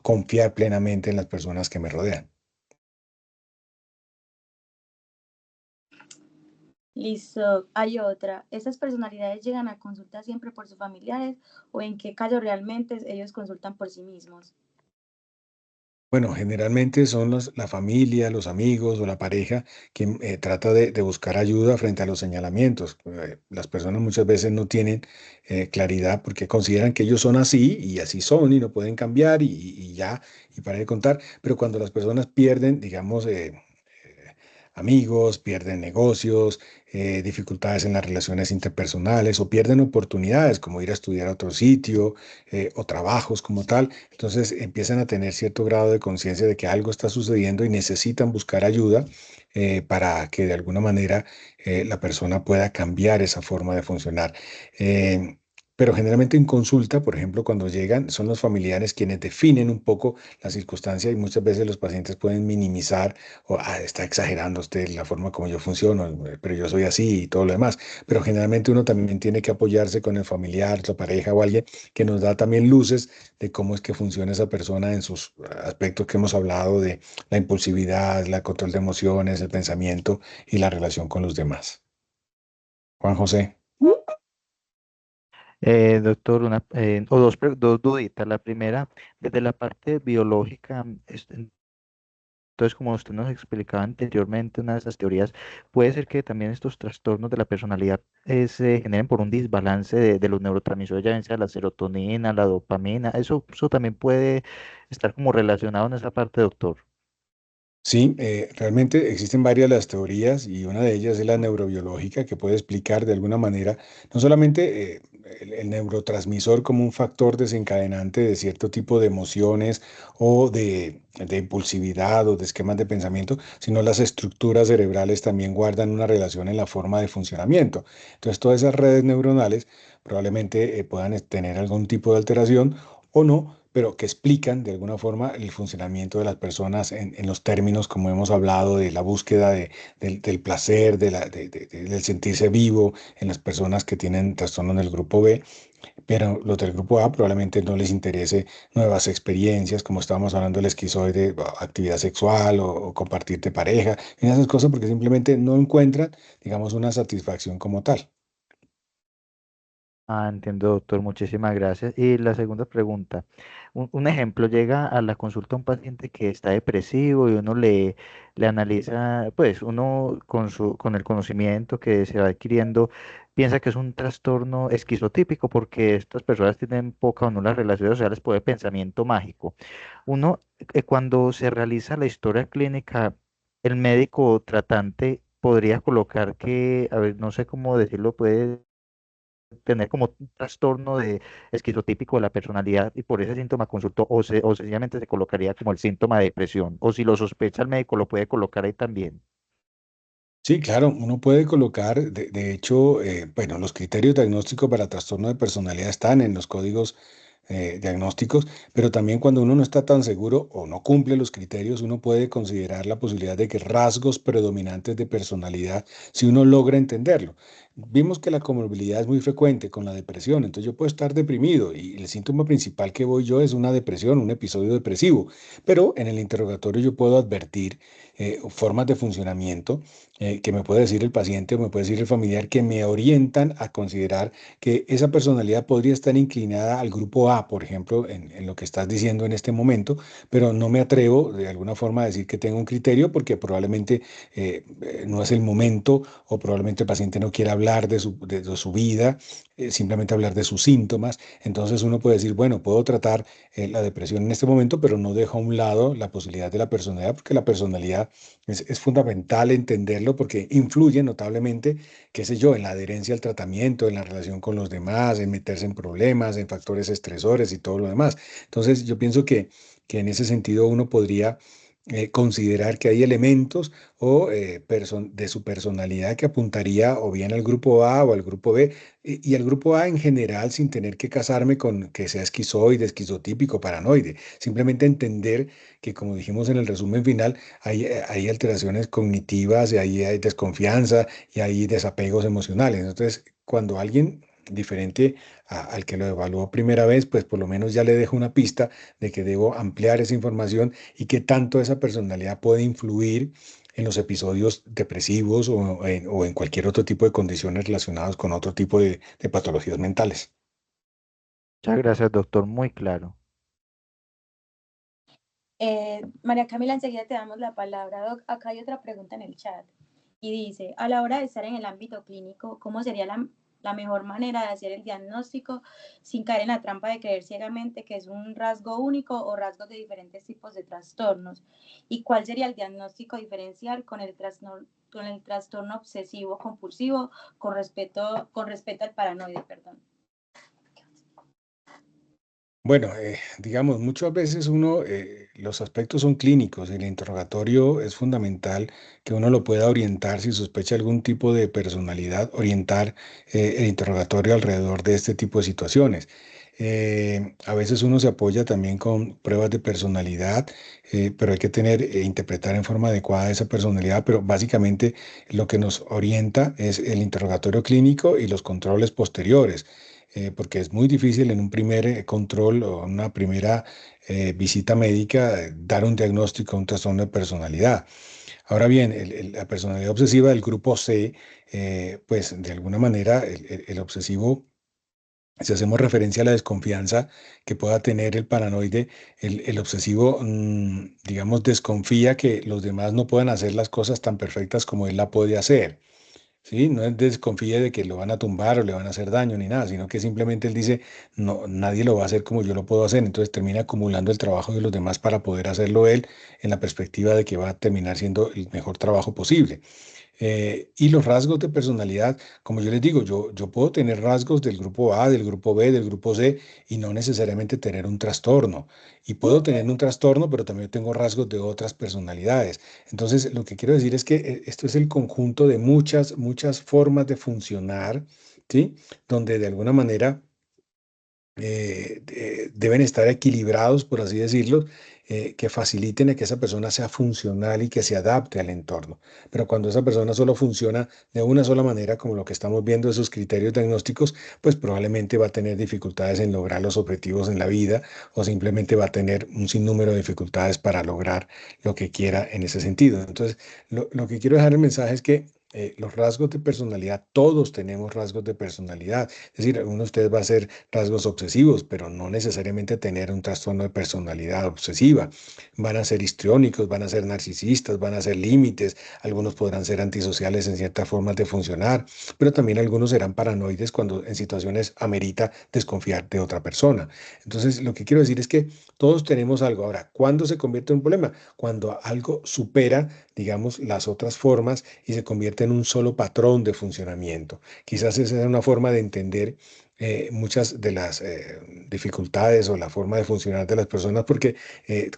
confiar plenamente en las personas que me rodean. Listo, hay otra. ¿Estas personalidades llegan a consulta siempre por sus familiares o en qué caso realmente ellos consultan por sí mismos? Bueno, generalmente son la familia, los amigos o la pareja quien trata de buscar ayuda frente a los señalamientos. Las personas muchas veces no tienen claridad porque consideran que ellos son así y así son y no pueden cambiar y ya, y para de contar. Pero cuando las personas pierden, digamos, amigos, pierden negocios, dificultades en las relaciones interpersonales o pierden oportunidades como ir a estudiar a otro sitio o trabajos como tal. Entonces empiezan a tener cierto grado de conciencia de que algo está sucediendo y necesitan buscar ayuda para que de alguna manera la persona pueda cambiar esa forma de funcionar. Eh, pero generalmente en consulta, por ejemplo, cuando llegan, son los familiares quienes definen un poco la circunstancia y muchas veces los pacientes pueden minimizar o está exagerando usted la forma como yo funciono, pero yo soy así y todo lo demás. Pero generalmente uno también tiene que apoyarse con el familiar, su pareja o alguien que nos da también luces de cómo es que funciona esa persona en sus aspectos que hemos hablado de la impulsividad, el control de emociones, el pensamiento y la relación con los demás. Juan José. Doctor, o dos duditas. La primera, desde la parte biológica, entonces, como usted nos explicaba anteriormente, una de esas teorías, puede ser que también estos trastornos de la personalidad se generen por un desbalance de los neurotransmisores, ya bien sea la serotonina, la dopamina. Eso también puede estar como relacionado en esa parte, doctor. Sí, realmente existen varias las teorías y una de ellas es la neurobiológica que puede explicar de alguna manera no solamente el neurotransmisor como un factor desencadenante de cierto tipo de emociones o de impulsividad o de esquemas de pensamiento, sino las estructuras cerebrales también guardan una relación en la forma de funcionamiento. Entonces, todas esas redes neuronales probablemente puedan tener algún tipo de alteración o no, pero que explican de alguna forma el funcionamiento de las personas en los términos, como hemos hablado, de la búsqueda del placer, del sentirse vivo en las personas que tienen trastornos del grupo B, pero los del grupo A probablemente no les interese nuevas experiencias, como estábamos hablando del esquizoide, o actividad sexual o compartir de pareja, y esas cosas porque simplemente no encuentran, digamos, una satisfacción como tal. Ah, entiendo, doctor. Muchísimas gracias. Y la segunda pregunta. Un ejemplo, llega a la consulta un paciente que está depresivo y uno le analiza, pues uno con el conocimiento que se va adquiriendo, piensa que es un trastorno esquizotípico porque estas personas tienen poca o nula relaciones sociales por el pensamiento mágico. Uno, cuando se realiza la historia clínica, el médico tratante podría colocar que, a ver, no sé cómo decirlo, puede tener como un trastorno de esquizotípico de la personalidad y por ese síntoma consultó o sencillamente se colocaría como el síntoma de depresión o si lo sospecha el médico lo puede colocar ahí también. Sí, claro, uno puede colocar, de hecho, bueno, los criterios diagnósticos para trastorno de personalidad están en los códigos diagnósticos, pero también cuando uno no está tan seguro o no cumple los criterios, uno puede considerar la posibilidad de que rasgos predominantes de personalidad, si uno logra entenderlo. Vimos que la comorbilidad es muy frecuente con la depresión, entonces yo puedo estar deprimido y el síntoma principal que voy yo es una depresión, un episodio depresivo, pero en el interrogatorio yo puedo advertir formas de funcionamiento que me puede decir el paciente o me puede decir el familiar que me orientan a considerar que esa personalidad podría estar inclinada al grupo A, por ejemplo, en lo que estás diciendo en este momento, pero no me atrevo de alguna forma a decir que tengo un criterio porque probablemente no es el momento o probablemente el paciente no quiera hablar de su vida, simplemente hablar de sus síntomas. Entonces uno puede decir, bueno, puedo tratar la depresión en este momento, pero no dejo a un lado la posibilidad de la personalidad porque la personalidad es fundamental entenderlo porque influye notablemente, qué sé yo, en la adherencia al tratamiento, en la relación con los demás, en meterse en problemas, en factores estresores y todo lo demás. Entonces, yo pienso que en ese sentido uno podría considerar que hay elementos o de su personalidad que apuntaría o bien al grupo A o al grupo B, y al grupo A en general sin tener que casarme con que sea esquizoide, esquizotípico, paranoide. Simplemente entender que, como dijimos en el resumen final, hay alteraciones cognitivas y ahí hay desconfianza y hay desapegos emocionales. Entonces, cuando alguien diferente al que lo evaluó primera vez, pues por lo menos ya le dejo una pista de que debo ampliar esa información y qué tanto esa personalidad puede influir en los episodios depresivos o en cualquier otro tipo de condiciones relacionadas con otro tipo de patologías mentales. Muchas gracias, doctor, muy claro. María Camila, enseguida te damos la palabra, Doc. Acá hay otra pregunta en el chat y dice, a la hora de estar en el ámbito clínico, ¿cómo sería la mejor manera de hacer el diagnóstico sin caer en la trampa de creer ciegamente que es un rasgo único o rasgos de diferentes tipos de trastornos? ¿Y cuál sería el diagnóstico diferencial con el trastorno obsesivo compulsivo con respecto al paranoide, perdón? Bueno, digamos, muchas veces los aspectos son clínicos y el interrogatorio es fundamental que uno lo pueda orientar si sospecha algún tipo de personalidad, orientar el interrogatorio alrededor de este tipo de situaciones. A veces uno se apoya también con pruebas de personalidad, pero hay que interpretar en forma adecuada esa personalidad, pero básicamente lo que nos orienta es el interrogatorio clínico y los controles posteriores, porque es muy difícil en un primer control o una primera visita médica dar un diagnóstico de un trastorno de personalidad. Ahora bien, la personalidad obsesiva del grupo C, pues de alguna manera el obsesivo, si hacemos referencia a la desconfianza que pueda tener el paranoide, el obsesivo, digamos, desconfía que los demás no puedan hacer las cosas tan perfectas como él la puede hacer. ¿Sí? No es desconfíe de que lo van a tumbar o le van a hacer daño ni nada, sino que simplemente él dice, no, nadie lo va a hacer como yo lo puedo hacer, entonces termina acumulando el trabajo de los demás para poder hacerlo él en la perspectiva de que va a terminar siendo el mejor trabajo posible. Y los rasgos de personalidad, como yo les digo, yo puedo tener rasgos del grupo A, del grupo B, del grupo C y no necesariamente tener un trastorno. Y puedo tener un trastorno, pero también tengo rasgos de otras personalidades. Entonces, lo que quiero decir es que esto es el conjunto de muchas formas de funcionar, ¿sí? Donde de alguna manera deben estar equilibrados, por así decirlo, que faciliten a que esa persona sea funcional y que se adapte al entorno. Pero cuando esa persona solo funciona de una sola manera, como lo que estamos viendo, esos criterios diagnósticos, pues probablemente va a tener dificultades en lograr los objetivos en la vida o simplemente va a tener un sinnúmero de dificultades para lograr lo que quiera en ese sentido. Entonces, lo que quiero dejar el mensaje es que los rasgos de personalidad, todos tenemos rasgos de personalidad. Es decir, alguno de ustedes va a ser rasgos obsesivos, pero no necesariamente tener un trastorno de personalidad obsesiva. Van a ser histriónicos, van a ser narcisistas, van a ser límites, algunos podrán ser antisociales en ciertas formas de funcionar, pero también algunos serán paranoides cuando en situaciones amerita desconfiar de otra persona. Entonces, lo que quiero decir es que todos tenemos algo. Ahora, ¿cuándo se convierte en un problema? Cuando algo supera, digamos, las otras formas y se convierte en un solo patrón de funcionamiento. Quizás esa es una forma de entender muchas de las dificultades o la forma de funcionar de las personas, porque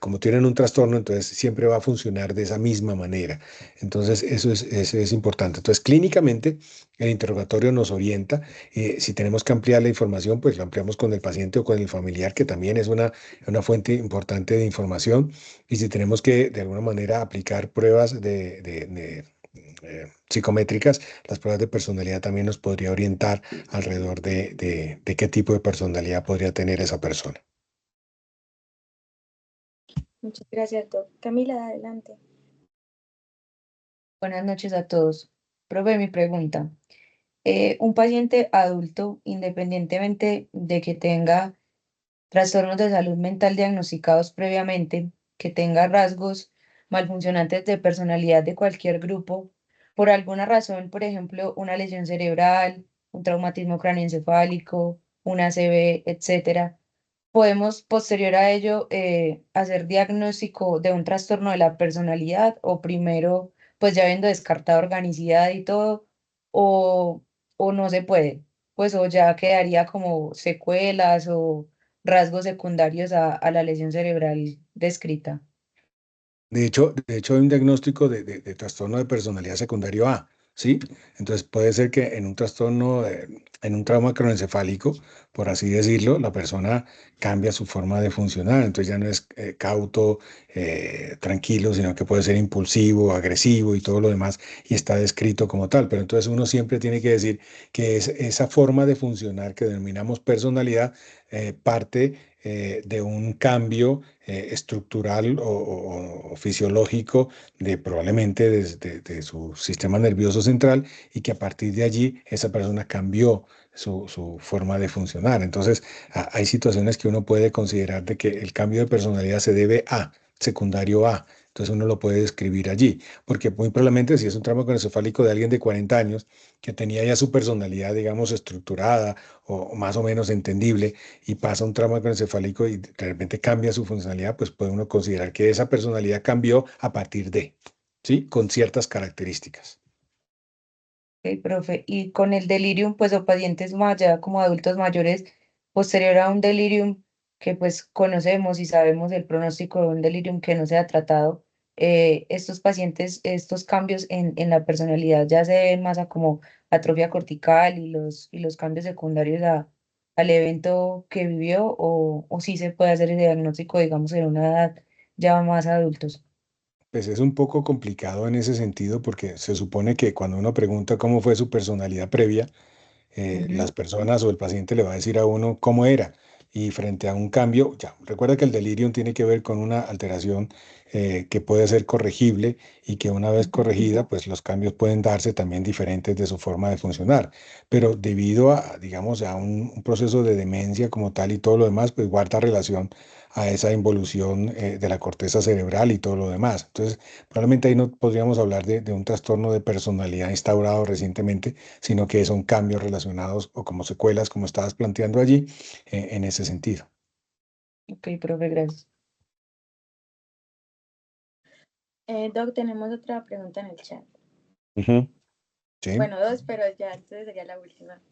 como tienen un trastorno, entonces siempre va a funcionar de esa misma manera. Entonces, eso es importante. Entonces, clínicamente, el interrogatorio nos orienta. Si tenemos que ampliar la información, pues lo ampliamos con el paciente o con el familiar, que también es una fuente importante de información. Y si tenemos que, de alguna manera, aplicar pruebas psicométricas, las pruebas de personalidad también nos podría orientar alrededor de qué tipo de personalidad podría tener esa persona. Muchas gracias, Doc. Camila, adelante. Buenas noches a todos. Profe, mi pregunta. Un paciente adulto, independientemente de que tenga trastornos de salud mental diagnosticados previamente, que tenga rasgos malfuncionantes de personalidad de cualquier grupo, por alguna razón, por ejemplo, una lesión cerebral, un traumatismo cráneoencefálico, una ACV, etcétera, podemos posterior a ello hacer diagnóstico de un trastorno de la personalidad o primero, pues ya habiendo descartado organicidad y todo, o, o no se puede, pues o ya quedaría como secuelas o rasgos secundarios a la lesión cerebral descrita. De hecho, hay un diagnóstico de trastorno de personalidad secundario A, ¿sí? Entonces puede ser que en un trastorno, en un trauma cronoencefálico, por así decirlo, la persona cambia su forma de funcionar. Entonces ya no es cauto, tranquilo, sino que puede ser impulsivo, agresivo y todo lo demás, y está descrito como tal. Pero entonces uno siempre tiene que decir que esa forma de funcionar que denominamos personalidad parte de un cambio estructural o fisiológico de probablemente de su sistema nervioso central y que a partir de allí esa persona cambió su forma de funcionar. Entonces, hay situaciones que uno puede considerar de que el cambio de personalidad se debe a secundario A. Entonces uno lo puede describir allí, porque muy probablemente si es un trauma craneoencefálico de alguien de 40 años que tenía ya su personalidad, digamos, estructurada o más o menos entendible, y pasa un trauma craneoencefálico y de repente cambia su funcionalidad, pues puede uno considerar que esa personalidad cambió a partir de, ¿sí? Con ciertas características. Ok, profe. Y con el delirium, pues, o pacientes más ya como adultos mayores, posterior a un delirium que pues conocemos y sabemos el pronóstico de un delirium que no se ha tratado, estos pacientes, estos cambios en la personalidad ya se ven más a como atrofia cortical y los cambios secundarios al evento que vivió, o sí se puede hacer el diagnóstico, digamos, en una edad ya más adultos. Pues es un poco complicado en ese sentido porque se supone que cuando uno pregunta cómo fue su personalidad previa, las Ujú. personas o el paciente le va a decir a uno cómo era. Y frente a un cambio, ya, recuerda que el delirium tiene que ver con una alteración que puede ser corregible y que una vez Ujú. corregida, pues los cambios pueden darse también diferentes de su forma de funcionar. Pero debido a, digamos, a un proceso de demencia como tal y todo lo demás, pues guarda relación a esa involución de la corteza cerebral y todo lo demás. Entonces, probablemente ahí no podríamos hablar de un trastorno de personalidad instaurado recientemente, sino que son cambios relacionados o como secuelas, como estabas planteando allí, en ese sentido. Ok, profe, gracias. Doc, tenemos otra pregunta en el chat. Ujú. Sí. Bueno, dos, pero ya entonces sería la última.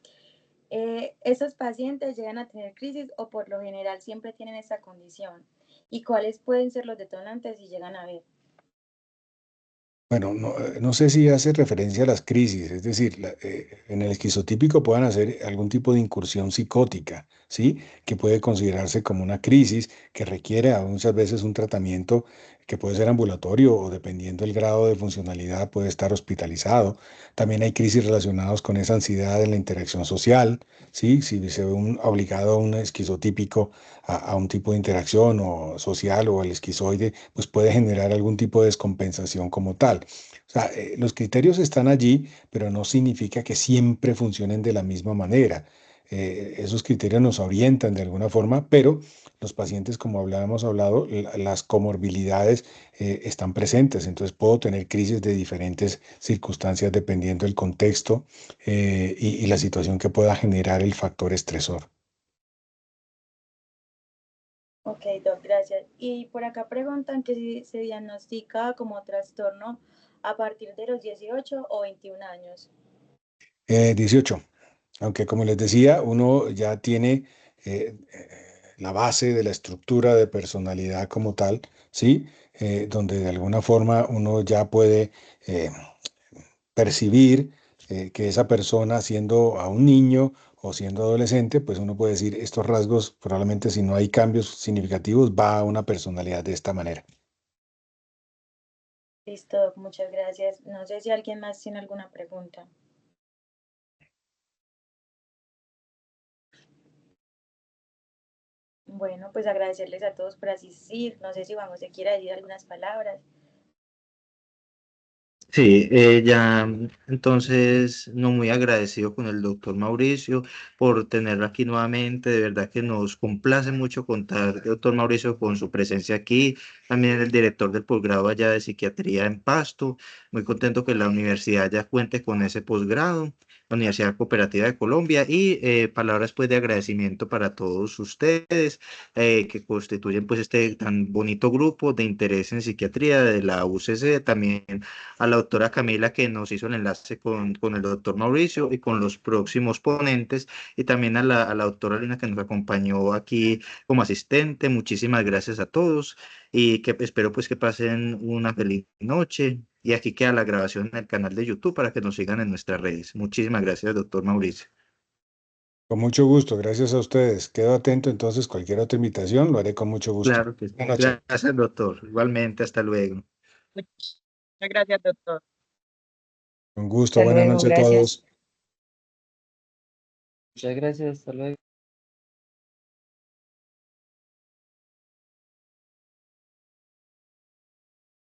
¿Esos pacientes llegan a tener crisis o por lo general siempre tienen esa condición? ¿Y cuáles pueden ser los detonantes si llegan a ver? Bueno, no, no sé si hace referencia a las crisis, es decir, en el esquizotípico puedan hacer algún tipo de incursión psicótica, ¿sí? Que puede considerarse como una crisis que requiere muchas veces un tratamiento que puede ser ambulatorio o dependiendo del grado de funcionalidad puede estar hospitalizado. También hay crisis relacionadas con esa ansiedad en la interacción social, ¿sí? Si se ve obligado a un esquizotípico a un tipo de interacción o social o el esquizoide, pues puede generar algún tipo de descompensación como tal. O sea, los criterios están allí, pero no significa que siempre funcionen de la misma manera. Esos criterios nos orientan de alguna forma, pero los pacientes, como hablábamos hablado, las comorbilidades están presentes. Entonces puedo tener crisis de diferentes circunstancias dependiendo del contexto y la situación que pueda generar el factor estresor. Ok, Doc, gracias. Y por acá preguntan que si se diagnostica como trastorno a partir de los 18 o 21 años. 18. Aunque como les decía, uno ya tiene la base de la estructura de personalidad como tal, ¿sí? Donde de alguna forma uno ya puede percibir que esa persona, siendo a un niño o siendo adolescente, pues uno puede decir, estos rasgos, probablemente si no hay cambios significativos, va a una personalidad de esta manera. Listo, Doc, muchas gracias. No sé si alguien más tiene alguna pregunta. Bueno, pues agradecerles a todos por asistir. No sé si vamos a quiera decir algunas palabras. Sí, ya entonces no muy agradecido con el doctor Mauricio por tenerlo aquí nuevamente. De verdad que nos complace mucho contar, doctor Mauricio, con su presencia aquí. También el director del posgrado allá de psiquiatría en Pasto. Muy contento que la universidad ya cuente con ese posgrado, la Universidad Cooperativa de Colombia. Y palabras pues de agradecimiento para todos ustedes que constituyen pues este tan bonito grupo de interés en psiquiatría de la UCC. También a la doctora Camila que nos hizo el enlace con el doctor Mauricio y con los próximos ponentes, y también a la doctora Lina que nos acompañó aquí como asistente. Muchísimas gracias a todos y que espero pues que pasen una feliz noche. Y aquí queda la grabación en el canal de YouTube para que nos sigan en nuestras redes. Muchísimas gracias, doctor Mauricio. Con mucho gusto, gracias a ustedes. Quedo atento entonces, cualquier otra invitación lo haré con mucho gusto. Claro que sí. Buenas noches. Gracias, doctor. Igualmente, hasta luego. Muchas gracias, doctor. Con gusto, Hasta buenas luego, noches a gracias. todos. Muchas gracias, hasta luego.